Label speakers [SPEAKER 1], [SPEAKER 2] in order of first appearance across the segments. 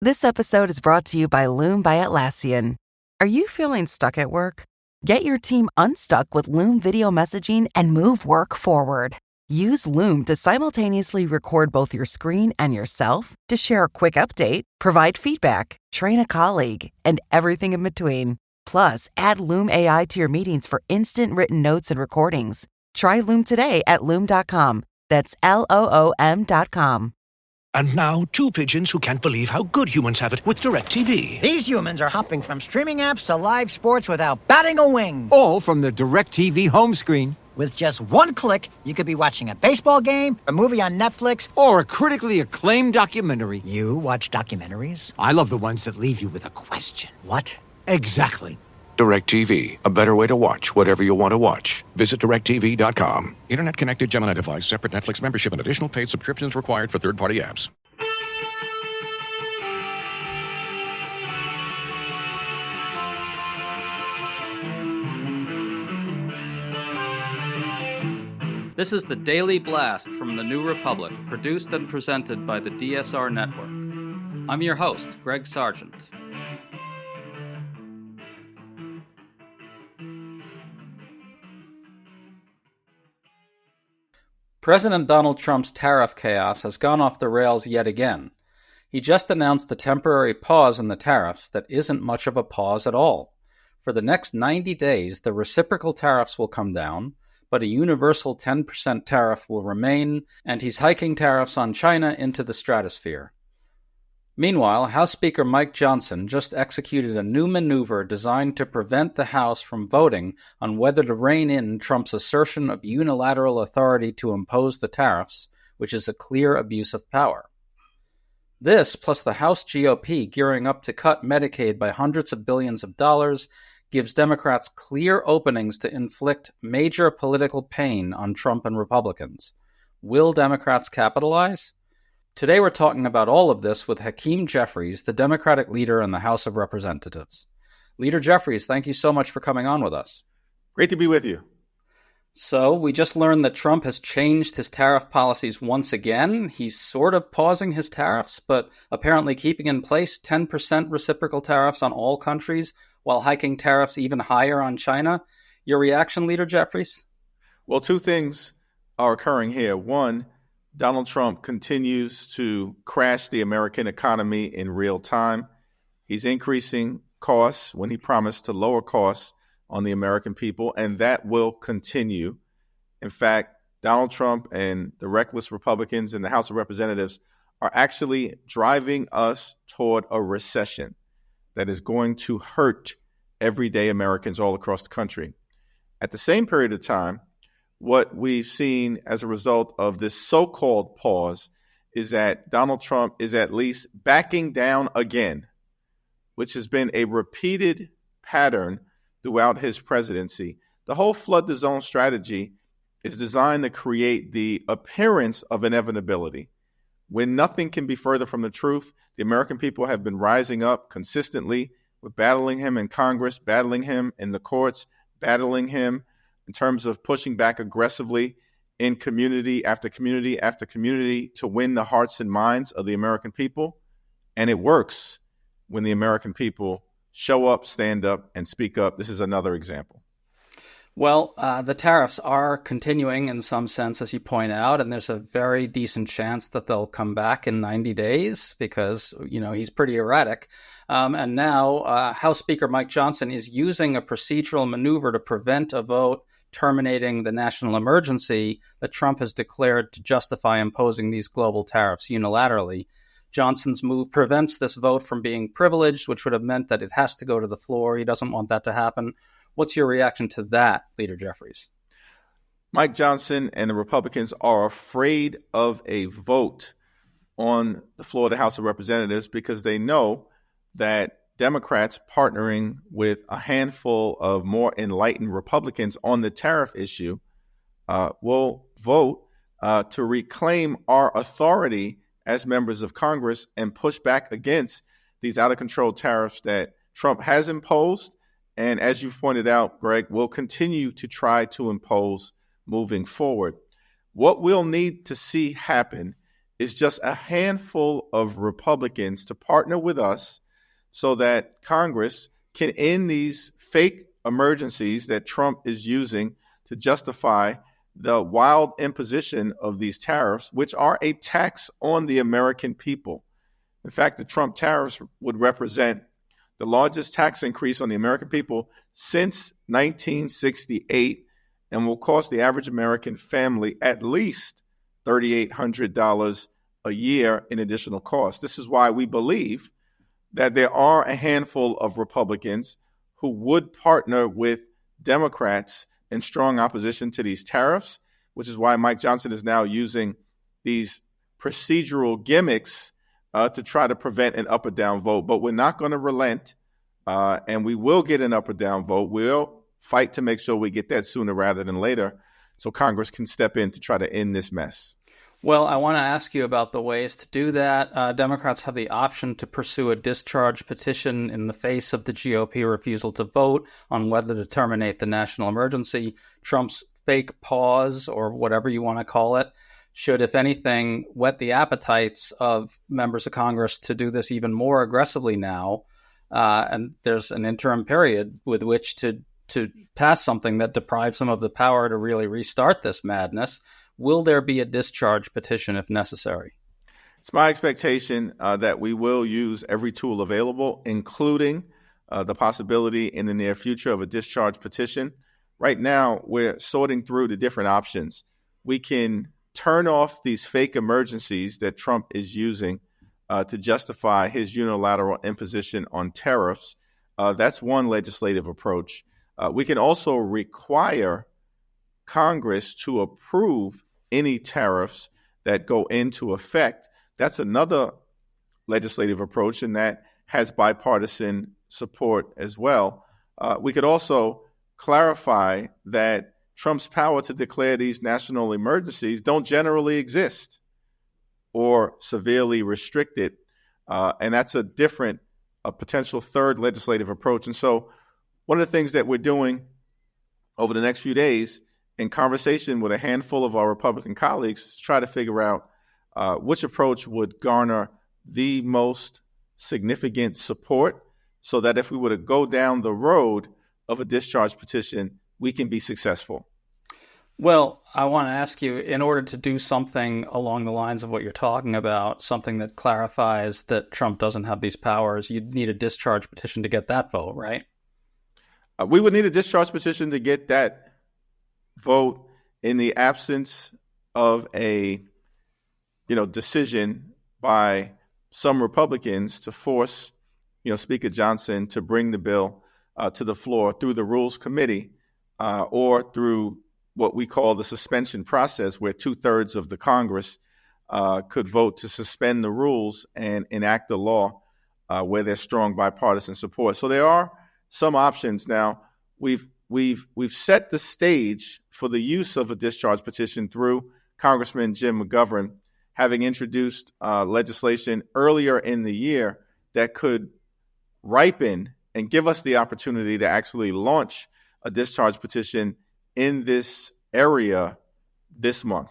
[SPEAKER 1] This episode is brought to you by Loom by Atlassian. Are you feeling stuck at work? Get your team unstuck with Loom video messaging and move work forward. Use Loom to simultaneously record both your screen and yourself to share a quick update, provide feedback, train a colleague, and everything in between. Plus, add Loom AI to your meetings for instant written notes and recordings. Try Loom today at Loom.com. That's LOOM.com.
[SPEAKER 2] And now, two pigeons who can't believe how good humans have it with DirecTV.
[SPEAKER 3] These humans are hopping from streaming apps to live sports without batting a wing.
[SPEAKER 4] All from the DirecTV home screen.
[SPEAKER 3] With just one click, you could be watching a baseball game, a movie on Netflix,
[SPEAKER 4] or a critically acclaimed documentary.
[SPEAKER 3] You watch documentaries?
[SPEAKER 4] I love the ones that leave you with a question.
[SPEAKER 3] What?
[SPEAKER 4] Exactly.
[SPEAKER 2] DirecTV, a better way to watch whatever you want to watch. Visit DirecTV.com. Internet-connected Gemini device, separate Netflix membership, and additional paid subscriptions required for third-party apps.
[SPEAKER 5] This is the Daily Blast from the New Republic, produced and presented by the DSR Network. I'm your host, Greg Sargent. President Donald Trump's tariff chaos has gone off the rails yet again. He just announced a temporary pause in the tariffs that isn't much of a pause at all. For the next 90 days, the reciprocal tariffs will come down, but a universal 10% tariff will remain, and he's hiking tariffs on China into the stratosphere. Meanwhile, House Speaker Mike Johnson just executed a new maneuver designed to prevent the House from voting on whether to rein in Trump's assertion of unilateral authority to impose the tariffs, which is a clear abuse of power. This, plus the House GOP gearing up to cut Medicaid by hundreds of billions of dollars, gives Democrats clear openings to inflict major political pain on Trump and Republicans. Will Democrats capitalize? Today we're talking about all of this with Hakeem Jeffries, the Democratic leader in the House of Representatives. Leader Jeffries, thank you so much for coming on with us.
[SPEAKER 6] Great to be with you.
[SPEAKER 5] So we just learned that Trump has changed his tariff policies once again. He's sort of pausing his tariffs, but apparently keeping in place 10% reciprocal tariffs on all countries while hiking tariffs even higher on China. Your reaction, Leader Jeffries?
[SPEAKER 6] Well, two things are occurring here. One, Donald Trump continues to crash the American economy in real time. He's increasing costs when he promised to lower costs on the American people, and that will continue. In fact, Donald Trump and the reckless Republicans in the House of Representatives are actually driving us toward a recession that is going to hurt everyday Americans all across the country. At the same period of time, what we've seen as a result of this so-called pause is that Donald Trump is at least backing down again, which has been a repeated pattern throughout his presidency. The whole flood the zone strategy is designed to create the appearance of inevitability. When nothing can be further from the truth, the American people have been rising up consistently with battling him in Congress, battling him in the courts, battling him in terms of pushing back aggressively in community after community after community to win the hearts and minds of the American people. And it works when the American people show up, stand up, and speak up. This is another example.
[SPEAKER 5] Well, the tariffs are continuing in some sense, as you point out, and there's a very decent chance that they'll come back in 90 days because, he's pretty erratic. And now House Speaker Mike Johnson is using a procedural maneuver to prevent a vote terminating the national emergency that Trump has declared to justify imposing these global tariffs unilaterally. Johnson's move prevents this vote from being privileged, which would have meant that it has to go to the floor. He doesn't want that to happen. What's your reaction to that, Leader Jeffries?
[SPEAKER 6] Mike Johnson and the Republicans are afraid of a vote on the floor of the House of Representatives because they know that Democrats partnering with a handful of more enlightened Republicans on the tariff issue will vote to reclaim our authority as members of Congress and push back against these out-of-control tariffs that Trump has imposed and, as you pointed out, Greg, will continue to try to impose moving forward. What we'll need to see happen is just a handful of Republicans to partner with us so that Congress can end these fake emergencies that Trump is using to justify the wild imposition of these tariffs, which are a tax on the American people. In fact, the Trump tariffs would represent the largest tax increase on the American people since 1968 and will cost the average American family at least $3,800 a year in additional costs. This is why we believe that there are a handful of Republicans who would partner with Democrats in strong opposition to these tariffs, which is why Mike Johnson is now using these procedural gimmicks to try to prevent an up or down vote. But we're not going to relent, and we will get an up or down vote. We'll fight to make sure we get that sooner rather than later so Congress can step in to try to end this mess.
[SPEAKER 5] Well, I want to ask you about the ways to do that. Democrats have the option to pursue a discharge petition in the face of the GOP refusal to vote on whether to terminate the national emergency. Trump's fake pause, or whatever you want to call it, should, if anything, whet the appetites of members of Congress to do this even more aggressively now. And there's an interim period with which to pass something that deprives them of the power to really restart this madness. Will there be a discharge petition if necessary?
[SPEAKER 6] It's my expectation that we will use every tool available, including the possibility in the near future of a discharge petition. Right now, we're sorting through the different options. We can turn off these fake emergencies that Trump is using to justify his unilateral imposition on tariffs. That's one legislative approach. We can also require Congress to approve any tariffs that go into effect. That's another legislative approach, and that has bipartisan support as well. We could also clarify that Trump's power to declare these national emergencies don't generally exist or severely restrict it. And that's a potential third legislative approach. And so one of the things that we're doing over the next few days in conversation with a handful of our Republican colleagues is to try to figure out which approach would garner the most significant support so that if we were to go down the road of a discharge petition, we can be successful.
[SPEAKER 5] Well, I want to ask you, in order to do something along the lines of what you're talking about, something that clarifies that Trump doesn't have these powers, you'd need a discharge petition to get that vote, right?
[SPEAKER 6] We would need a discharge petition to get that vote in the absence of a decision by some Republicans to force Speaker Johnson to bring the bill to the floor through the Rules Committee or through what we call the suspension process, where 2/3 of the Congress could vote to suspend the rules and enact the law where there's strong bipartisan support. So there are some options. Now, we've set the stage for the use of a discharge petition through Congressman Jim McGovern having introduced legislation earlier in the year that could ripen and give us the opportunity to actually launch a discharge petition in this area this month.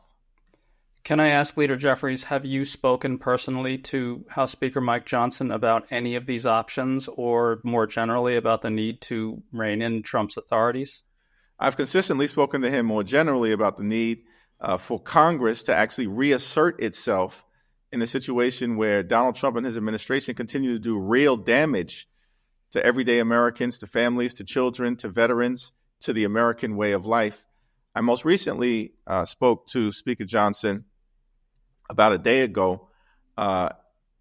[SPEAKER 5] Can I ask Leader Jeffries, have you spoken personally to House Speaker Mike Johnson about any of these options, or more generally about the need to rein in Trump's authorities?
[SPEAKER 6] I've consistently spoken to him more generally about the need for Congress to actually reassert itself in a situation where Donald Trump and his administration continue to do real damage to everyday Americans, to families, to children, to veterans, to the American way of life. I most recently spoke to Speaker Johnson about a day ago,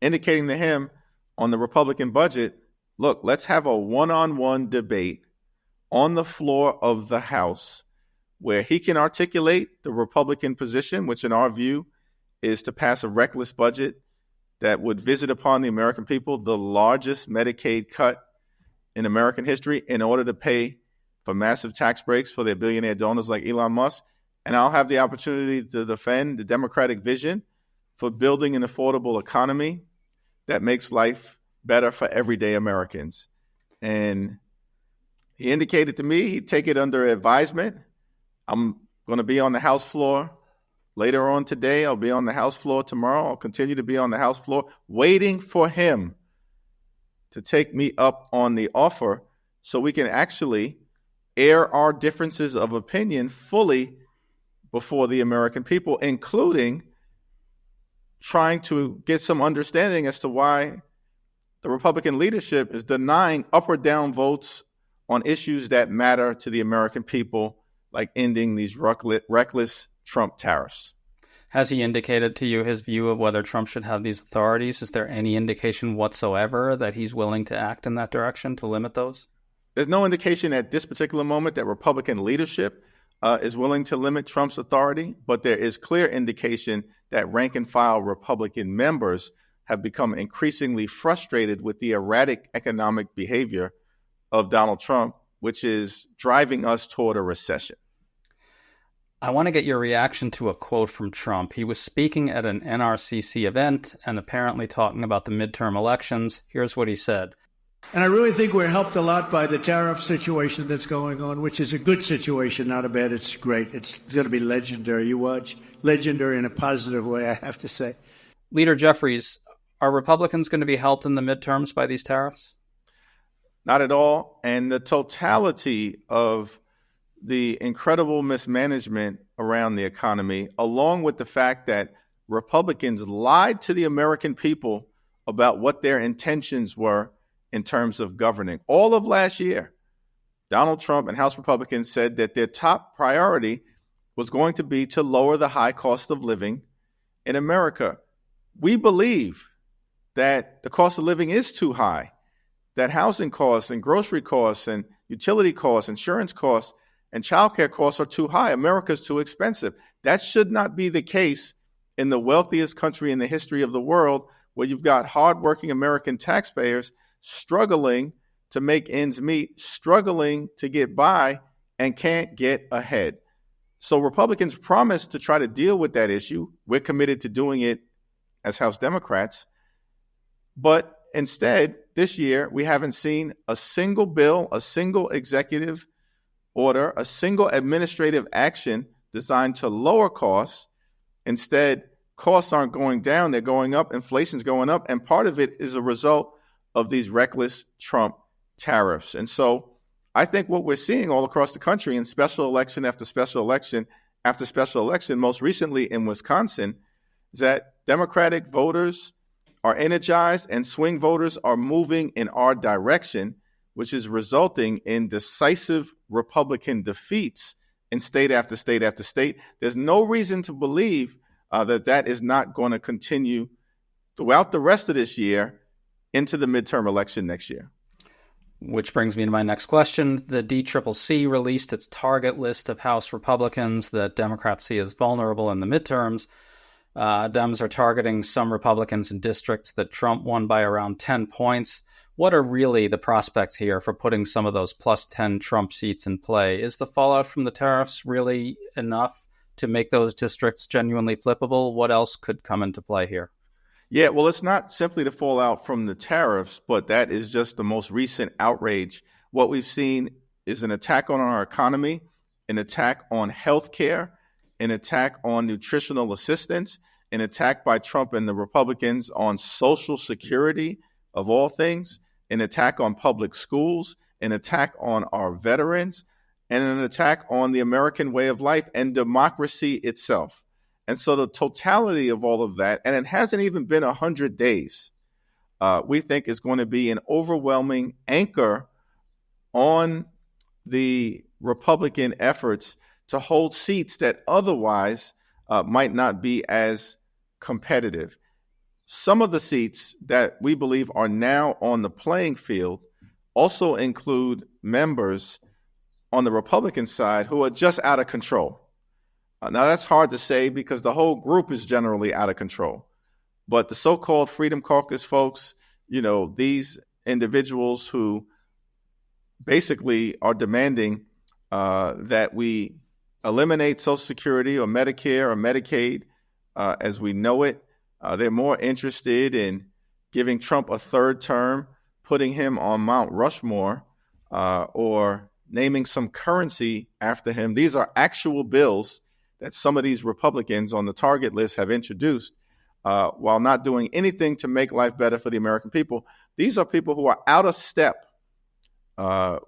[SPEAKER 6] indicating to him on the Republican budget, look, let's have a one-on-one debate on the floor of the House where he can articulate the Republican position, which in our view is to pass a reckless budget that would visit upon the American people the largest Medicaid cut in American history in order to pay for massive tax breaks for their billionaire donors like Elon Musk. And I'll have the opportunity to defend the Democratic vision for building an affordable economy that makes life better for everyday Americans. And he indicated to me he'd take it under advisement. I'm going to be on the House floor later on today. I'll be on the House floor tomorrow. I'll continue to be on the House floor waiting for him to take me up on the offer so we can actually air our differences of opinion fully before the American people, including trying to get some understanding as to why the Republican leadership is denying up or down votes on issues that matter to the American people, like ending these reckless Trump tariffs.
[SPEAKER 5] Has he indicated to you his view of whether Trump should have these authorities? Is there any indication whatsoever that he's willing to act in that direction to limit those?
[SPEAKER 6] There's no indication at this particular moment that Republican leadership is willing to limit Trump's authority, but there is clear indication that rank and file Republican members have become increasingly frustrated with the erratic economic behavior of Donald Trump, which is driving us toward a recession.
[SPEAKER 5] I want to get your reaction to a quote from Trump. He was speaking at an NRCC event and apparently talking about the midterm elections. Here's what he said.
[SPEAKER 7] And I really think we're helped a lot by the tariff situation that's going on, which is a good situation, not a bad. It's great. It's going to be legendary. You watch. Legendary in a positive way, I have to say.
[SPEAKER 5] Leader Jeffries, are Republicans going to be helped in the midterms by these tariffs?
[SPEAKER 6] Not at all. And the totality of the incredible mismanagement around the economy, along with the fact that Republicans lied to the American people about what their intentions were in terms of governing. All of last year, Donald Trump and House Republicans said that their top priority was going to be to lower the high cost of living in America. We believe that the cost of living is too high, that housing costs and grocery costs and utility costs, insurance costs, and childcare costs are too high. America's too expensive. That should not be the case in the wealthiest country in the history of the world, where you've got hardworking American taxpayers struggling to make ends meet, struggling to get by, and can't get ahead. So Republicans promised to try to deal with that issue. We're committed to doing it as House Democrats. But instead, this year, we haven't seen a single bill, a single executive order, a single administrative action designed to lower costs. Instead, costs aren't going down, they're going up, inflation's going up, and part of it is a result of these reckless Trump tariffs. And so I think what we're seeing all across the country in special election after special election after special election, most recently in Wisconsin, is that Democratic voters are energized and swing voters are moving in our direction, which is resulting in decisive Republican defeats in state after state after state. There's no reason to believe that is not going to continue throughout the rest of this year into the midterm election next year.
[SPEAKER 5] Which brings me to my next question. The DCCC released its target list of House Republicans that Democrats see as vulnerable in the midterms. Dems are targeting some Republicans in districts that Trump won by around 10 points. What are really the prospects here for putting some of those plus 10 Trump seats in play? Is the fallout from the tariffs really enough to make those districts genuinely flippable? What else could come into play here?
[SPEAKER 6] Yeah, well, it's not simply the fallout from the tariffs, but that is just the most recent outrage. What we've seen is an attack on our economy, an attack on healthcare, an attack on nutritional assistance, an attack by Trump and the Republicans on Social Security, of all things, an attack on public schools, an attack on our veterans, and an attack on the American way of life and democracy itself. And so the totality of all of that, and it hasn't even been 100 days, we think is going to be an overwhelming anchor on the Republican efforts to hold seats that otherwise might not be as competitive. Some of the seats that we believe are now on the playing field also include members on the Republican side who are just out of control. Now, that's hard to say because the whole group is generally out of control. But the so-called Freedom Caucus folks, these individuals who basically are demanding that we eliminate Social Security or Medicare or Medicaid as we know it. They're more interested in giving Trump a third term, putting him on Mount Rushmore, or naming some currency after him. These are actual bills that some of these Republicans on the target list have introduced, while not doing anything to make life better for the American people. These are people who are out of step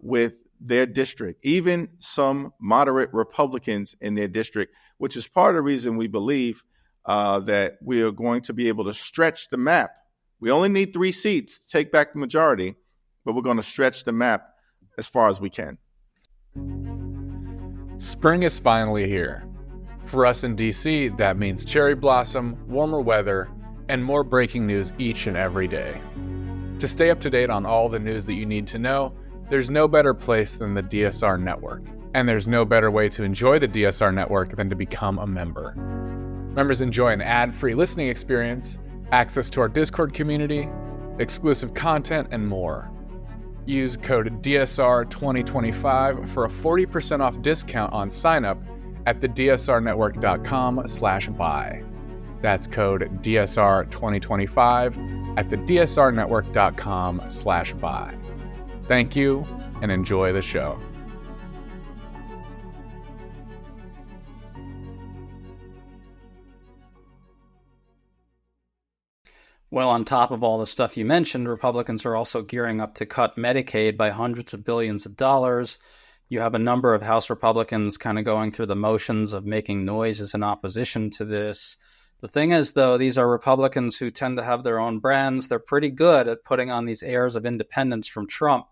[SPEAKER 6] with their district, even some moderate Republicans in their district, which is part of the reason we believe that we are going to be able to stretch the map. We only need 3 seats to take back the majority, but we're going to stretch the map as far as we can.
[SPEAKER 8] Spring is finally here. For us in DC, that means cherry blossom, warmer weather, and more breaking news each and every day. To stay up to date on all the news that you need to know, there's no better place than the DSR Network. And there's no better way to enjoy the DSR Network than to become a member. Members enjoy an ad-free listening experience, access to our Discord community, exclusive content, and more. Use code DSR2025 for a 40% off discount on sign-up at thedsrnetwork.com/buy. That's code DSR2025 at thedsrnetwork.com/buy. Thank you, and enjoy the show.
[SPEAKER 5] Well, on top of all the stuff you mentioned, Republicans are also gearing up to cut Medicaid by hundreds of billions of dollars. You have a number of House Republicans kind of going through the motions of making noises in opposition to this. The thing is, though, these are Republicans who tend to have their own brands. They're pretty good at putting on these airs of independence from Trump.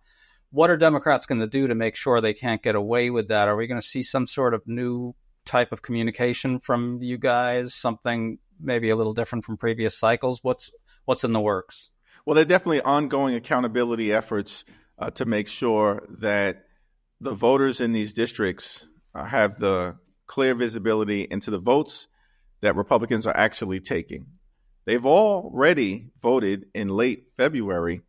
[SPEAKER 5] What are Democrats going to do to make sure they can't get away with that? Are we going to see some sort of new type of communication from you guys, something maybe a little different from previous cycles? What's in the works?
[SPEAKER 6] Well, there are definitely ongoing accountability efforts to make sure that the voters in these districts have the clear visibility into the votes that Republicans are actually taking. They've already voted in late February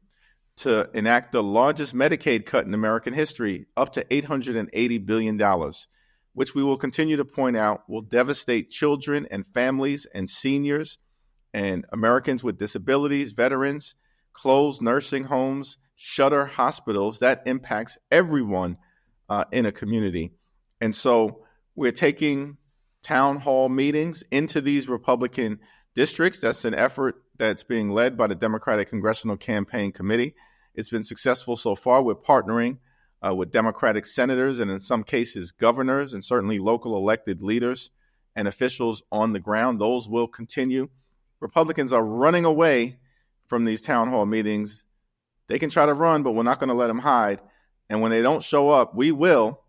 [SPEAKER 6] to enact the largest Medicaid cut in American history, up to $880 billion, which we will continue to point out will devastate children and families and seniors and Americans with disabilities, veterans, close nursing homes, shutter hospitals. That impacts everyone in a community. And so we're taking town hall meetings into these Republican districts. That's an effort that's being led by the Democratic Congressional Campaign Committee. It's been successful so far. We're partnering with Democratic senators and in some cases governors and certainly local elected leaders and officials on the ground. Those will continue. Republicans are running away from these town hall meetings. They can try to run, but we're not going to let them hide. And when they don't show up, we will,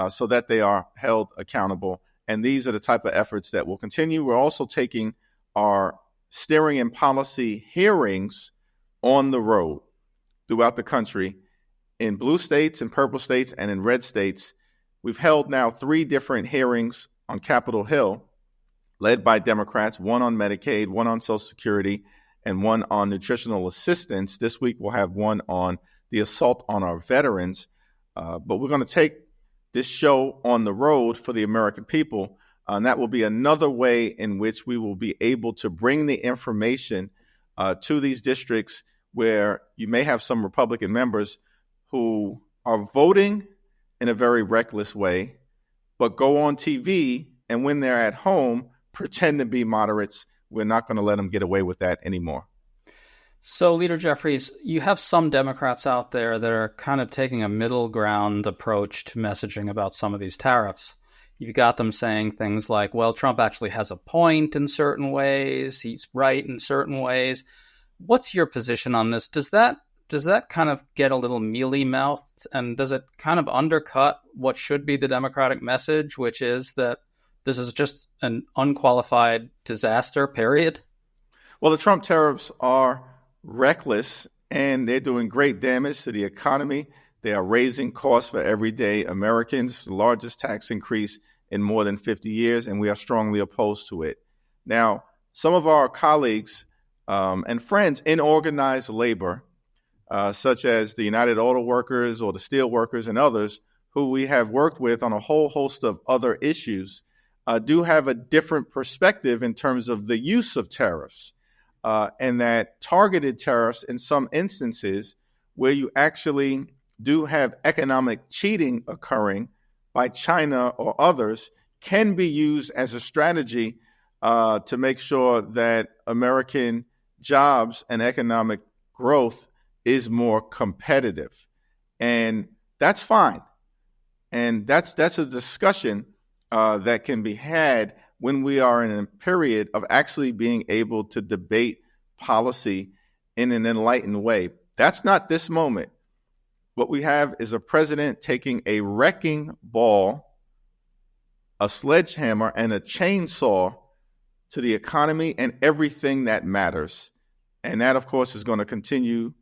[SPEAKER 6] so that they are held accountable. And these are the type of efforts that will continue. We're also taking our steering and policy hearings on the road throughout the country in blue states, in purple states, and in red states. We've held now 3 different hearings on Capitol Hill, led by Democrats, one on Medicaid, one on Social Security, and one on nutritional assistance. This week we'll have one on the assault on our veterans. But we're going to take this show on the road for the American people. And that will be another way in which we will be able to bring the information to these districts where you may have some Republican members who are voting in a very reckless way, but go on TV and when they're at home, pretend to be moderates. We're not going to let them get away with that anymore.
[SPEAKER 5] So, Leader Jeffries, you have some Democrats out there that are kind of taking a middle ground approach to messaging about some of these tariffs. You've got them saying things like, well, Trump actually has a point in certain ways. He's right in certain ways. What's your position on this? Does that kind of get a little mealy-mouthed? And does it kind of undercut what should be the Democratic message, which is that this is just an unqualified disaster, period?
[SPEAKER 6] Well, the Trump tariffs are reckless, and they're doing great damage to the economy. They are raising costs for everyday Americans, the largest tax increase in more than 50 years, and we are strongly opposed to it. Now, some of our colleagues and friends in organized labor, such as the United Auto Workers or the Steel Workers and others, who we have worked with on a whole host of other issues, do have a different perspective in terms of the use of tariffs. And that targeted tariffs in some instances where you actually do have economic cheating occurring by China or others, can be used as a strategy to make sure that American jobs and economic growth is more competitive. And that's fine. And that's a discussion that can be had when we are in a period of actually being able to debate policy in an enlightened way. That's not this moment. What we have is a president taking a wrecking ball, a sledgehammer, and a chainsaw to the economy and everything that matters. And that, of course, is going to continue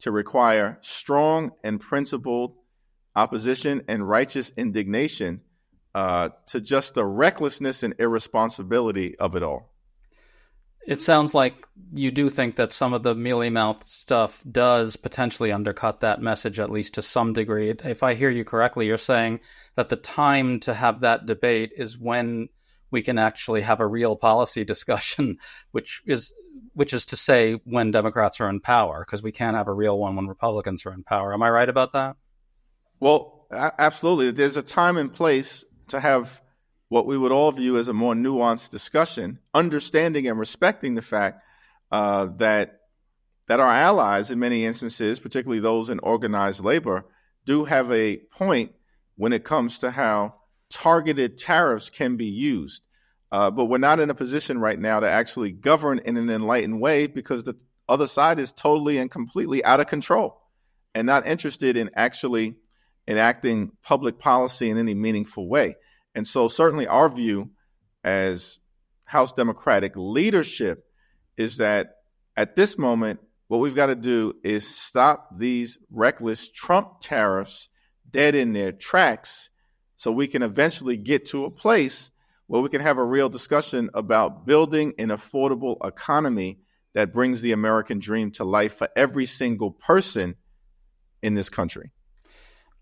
[SPEAKER 6] to require strong and principled opposition and righteous indignation to just the recklessness and irresponsibility of it all.
[SPEAKER 5] It sounds like you do think that some of the mealy-mouthed stuff does potentially undercut that message, at least to some degree. If I hear you correctly, you're saying that the time to have that debate is when we can actually have a real policy discussion, which is to say when Democrats are in power, because we can't have a real one when Republicans are in power. Am I right about that?
[SPEAKER 6] Well, absolutely. There's a time and place to have what we would all view as a more nuanced discussion, understanding and respecting the fact that our allies, in many instances, particularly those in organized labor, do have a point when it comes to how targeted tariffs can be used. But we're not in a position right now to actually govern in an enlightened way because the other side is totally and completely out of control and not interested in actually enacting public policy in any meaningful way. And so certainly our view as House Democratic leadership is that at this moment, what we've got to do is stop these reckless Trump tariffs dead in their tracks so we can eventually get to a place where we can have a real discussion about building an affordable economy that brings the American dream to life for every single person in this country.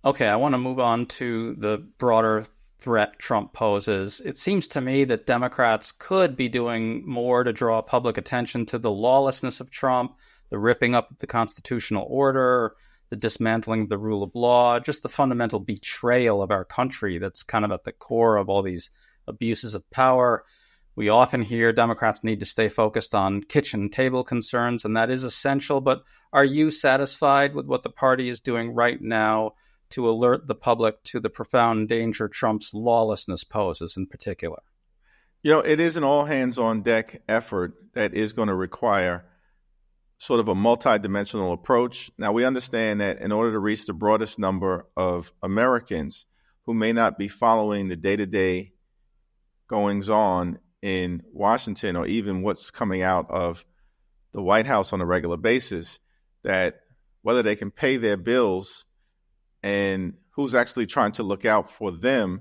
[SPEAKER 5] Okay, I want to move on to the broader threat Trump poses. It seems to me that Democrats could be doing more to draw public attention to the lawlessness of Trump, the ripping up of the constitutional order, the dismantling of the rule of law, just the fundamental betrayal of our country that's kind of at the core of all these abuses of power. We often hear Democrats need to stay focused on kitchen table concerns, and that is essential. But are you satisfied with what the party is doing right now to alert the public to the profound danger Trump's lawlessness poses in particular?
[SPEAKER 6] You know, it is an all-hands-on-deck effort that is going to require sort of a multidimensional approach. Now, we understand that in order to reach the broadest number of Americans who may not be following the day-to-day goings-on in Washington or even what's coming out of the White House on a regular basis, that whether they can pay their bills and who's actually trying to look out for them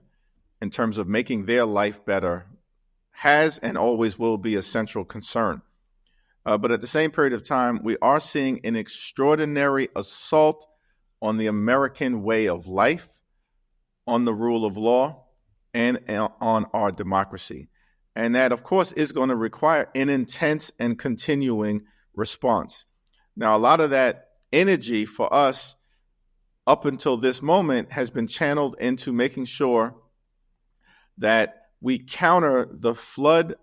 [SPEAKER 6] in terms of making their life better has and always will be a central concern. But at the same period of time, we are seeing an extraordinary assault on the American way of life, on the rule of law, and on our democracy. And that, of course, is going to require an intense and continuing response. Now, a lot of that energy for us up until this moment has been channeled into making sure that we counter the flood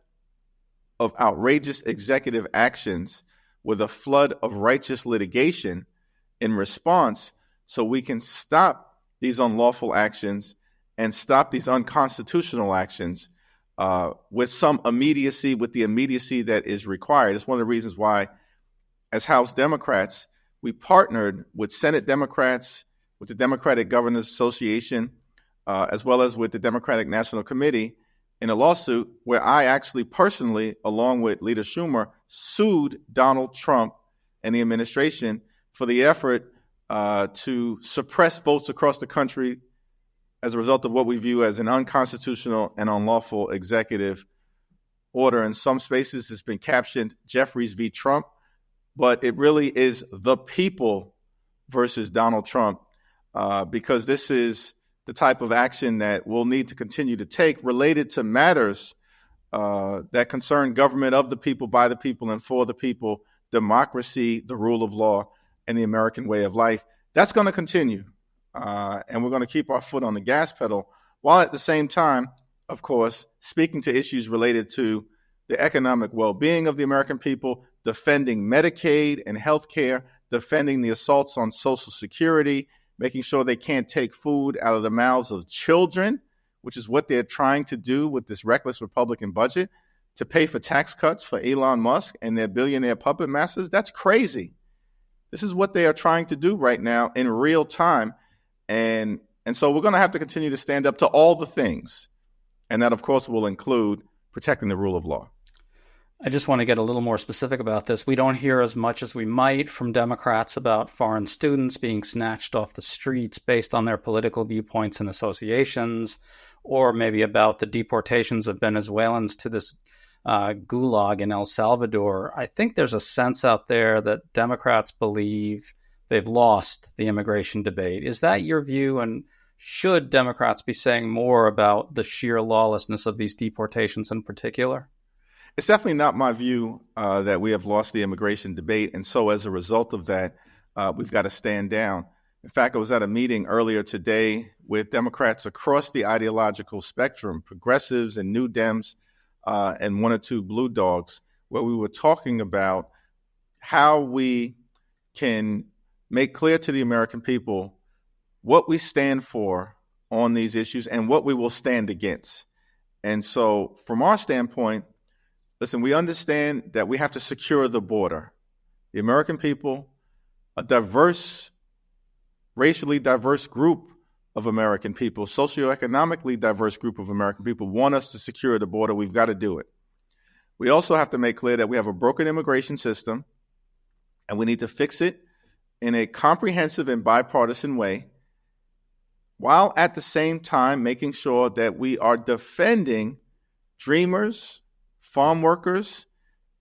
[SPEAKER 6] of outrageous executive actions with a flood of righteous litigation in response so we can stop these unlawful actions and stop these unconstitutional actions with some immediacy, with the immediacy that is required. It's one of the reasons why, as House Democrats, we partnered with Senate Democrats, with the Democratic Governors Association, as well as with the Democratic National Committee in a lawsuit where I actually personally, along with Leader Schumer, sued Donald Trump and the administration for the effort to suppress votes across the country as a result of what we view as an unconstitutional and unlawful executive order. In some spaces, it's been captioned Jeffries v. Trump, but it really is the people versus Donald Trump, because this is the type of action that we'll need to continue to take related to matters that concern government of the people, by the people, and for the people, democracy, the rule of law, and the American way of life. That's going to continue. And we're going to keep our foot on the gas pedal while at the same time of course, speaking to issues related to the economic well-being of the American people, defending Medicaid and health care, defending the assaults on Social Security, making sure they can't take food out of the mouths of children, which is what they're trying to do with this reckless Republican budget, to pay for tax cuts for Elon Musk and their billionaire puppet masters. That's crazy. This is what they are trying to do right now in real time. And so we're going to have to continue to stand up to all the things. And that, of course, will include protecting the rule of law.
[SPEAKER 5] I just want to get a little more specific about this. We don't hear as much as we might from Democrats about foreign students being snatched off the streets based on their political viewpoints and associations, or maybe about the deportations of Venezuelans to this gulag in El Salvador. I think there's a sense out there that Democrats believe they've lost the immigration debate. Is that your view? And should Democrats be saying more about the sheer lawlessness of these deportations in particular?
[SPEAKER 6] It's definitely not my view that we have lost the immigration debate. And so as a result of that, we've got to stand down. In fact, I was at a meeting earlier today with Democrats across the ideological spectrum, progressives and New Dems, and one or two blue dogs, where we were talking about how we can make clear to the American people what we stand for on these issues and what we will stand against. And so from our standpoint, listen, we understand that we have to secure the border. The American people, a diverse, racially diverse group of American people, socioeconomically diverse group of American people want us to secure the border. We've got to do it. We also have to make clear that we have a broken immigration system and we need to fix it in a comprehensive and bipartisan way, while at the same time making sure that we are defending dreamers, farm workers,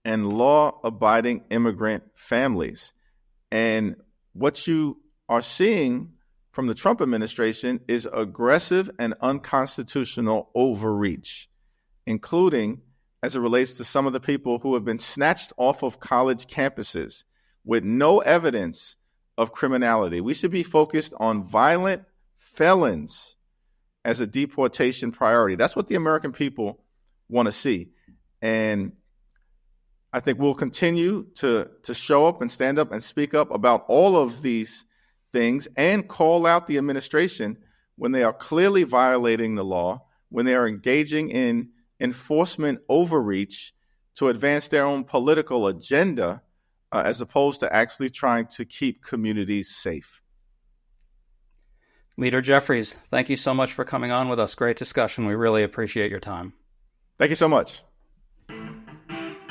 [SPEAKER 6] and law-abiding immigrant families. And what you are seeing from the Trump administration is aggressive and unconstitutional overreach, including as it relates to some of the people who have been snatched off of college campuses with no evidence of criminality. We should be focused on violent felons as a deportation priority. That's what the American people want to see. And I think we'll continue to show up and stand up and speak up about all of these things and call out the administration when they are clearly violating the law, when they are engaging in enforcement overreach to advance their own political agenda, as opposed to actually trying to keep communities safe.
[SPEAKER 5] Leader Jeffries, thank you so much for coming on with us. Great discussion. We really appreciate your time.
[SPEAKER 6] Thank you so much.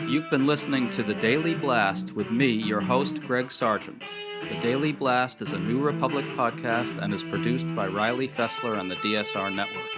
[SPEAKER 5] You've been listening to The Daily Blast with me, your host, Greg Sargent. The Daily Blast is a New Republic podcast and is produced by Riley Fessler and the DSR Network.